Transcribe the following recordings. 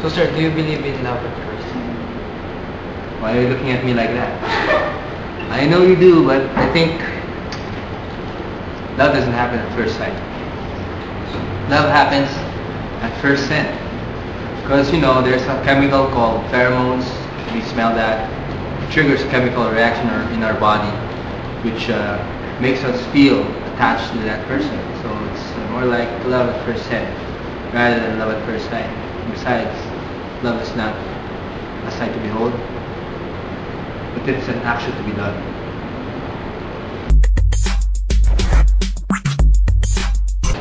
So sir, do you believe in love at first sight? Why are you looking at me like that? I know you do, but I think love doesn't happen at first sight. Love happens at first scent. Because, you know, there's a chemical called pheromones. We smell that. It triggers a chemical reaction in our body, which makes us feel attached to that person. So it's more like love at first scent rather than love at first sight. Besides, love is not a sight to behold, but it's an action to be done.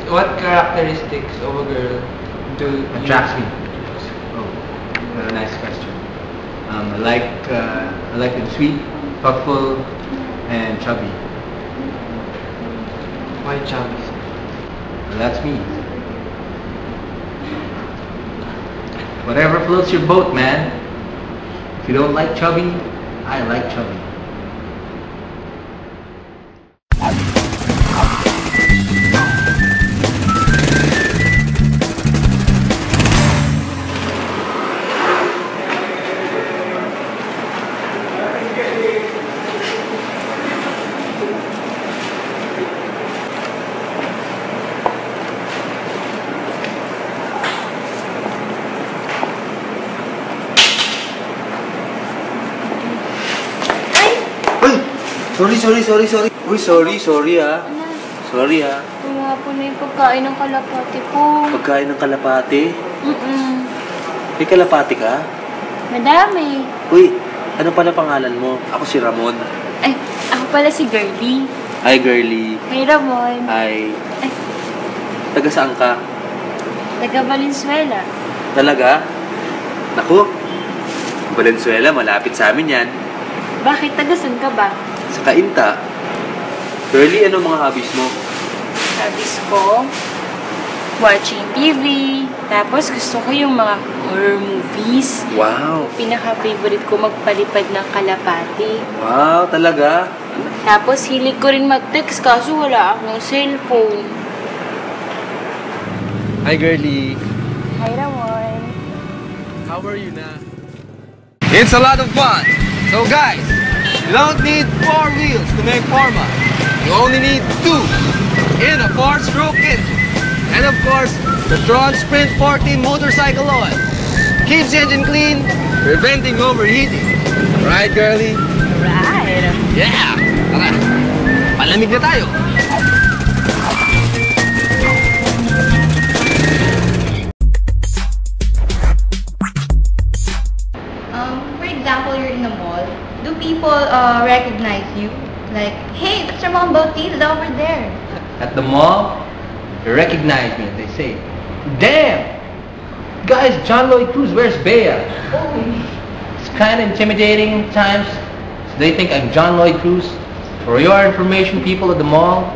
What characteristics of a girl do Attracts me. Oh, what a nice question. I like them sweet, thoughtful, and chubby. Why chubby? Well, that's me. Whatever floats your boat, man. If you don't like chubby, I like chubby. Sorry. Uy, sorry ah. Sorry ah. Ito nga po na yung pagkain ng kalapati po. Pagkain ng kalapati? May kalapati ka? Madami. Uy, ano pala pangalan mo? Ako si Ramon. Ay, ako pala si Girlie. Hi, girlie. Hi, Ramon. Hi. Ay, Taga saan ka? taga Valenzuela. Talaga? Naku, Valenzuela, malapit sa amin yan. Bakit? Taga saan ka ba? Sa Cainta. Girlie, ano mga hobbies mo? Hobbies ko, watching TV. Tapos gusto ko yung mga horror movies. Wow. Pinaka-favorite ko magpalipad ng kalapati. Wow, talaga? Tapos hilig ko rin mag-text kaso wala akong cellphone. Hi, girlie. Hi, Ramon. How are you na? It's a lot of fun. So guys, you don't need 4 wheels to make Forma. You only need 2 in a 4-stroke engine. And of course, the Tron Sprint 14 motorcycle oil. Keeps the engine clean, preventing overheating. Right, girlie? Right. Yeah! Tara, palamig na tayo. For example, you're in a mall. Do people recognize you? Like, hey, that's your mom Bautista over there. At the mall, they recognize me and they say, damn! Guys, John Lloyd Cruz, where's Bea? It's kind of intimidating at times. So they think I'm John Lloyd Cruz. For your information, people at the mall,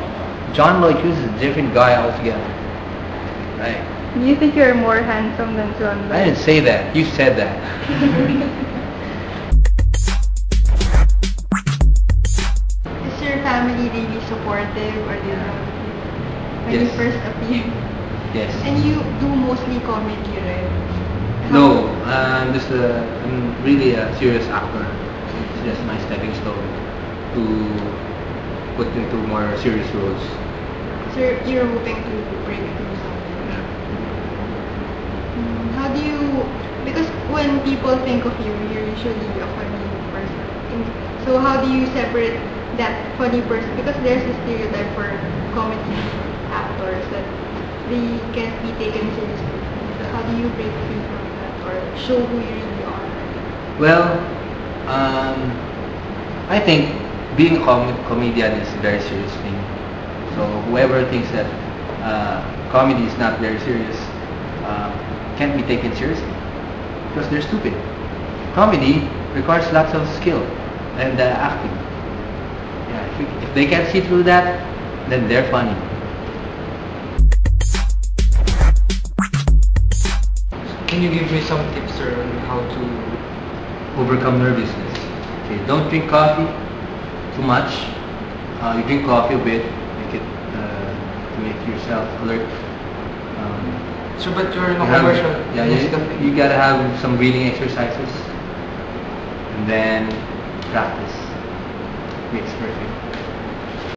John Lloyd Cruz is a different guy altogether. Right. Do you think you're more handsome than John I didn't say that. You said that. Is your family really supportive or they love you when you Yes. first appear? Yes. And you do mostly comedy, right? No, I'm really a serious actor. It's just my stepping stone to put into more serious roles. So you're hoping to break through something. How do you, because when people think of you, you're usually a funny person. So how do you separate that funny person? Because there's a stereotype for comedy actors that they can't be taken seriously. So how do you break free from that or show who you really are? Well, I think being a comedian is a very serious thing. So whoever thinks that comedy is not very serious can't be taken seriously because they're stupid. Comedy requires lots of skill and acting. Yeah, if they can't see through that, then they're funny. Can you give me some tips, sir, on how to Overcome nervousness. Okay, don't drink coffee too much. You drink coffee a bit, make it to make yourself alert. So, but you're in a You have- commercial. Yeah, you gotta have some breathing exercises, and then practice makes perfect.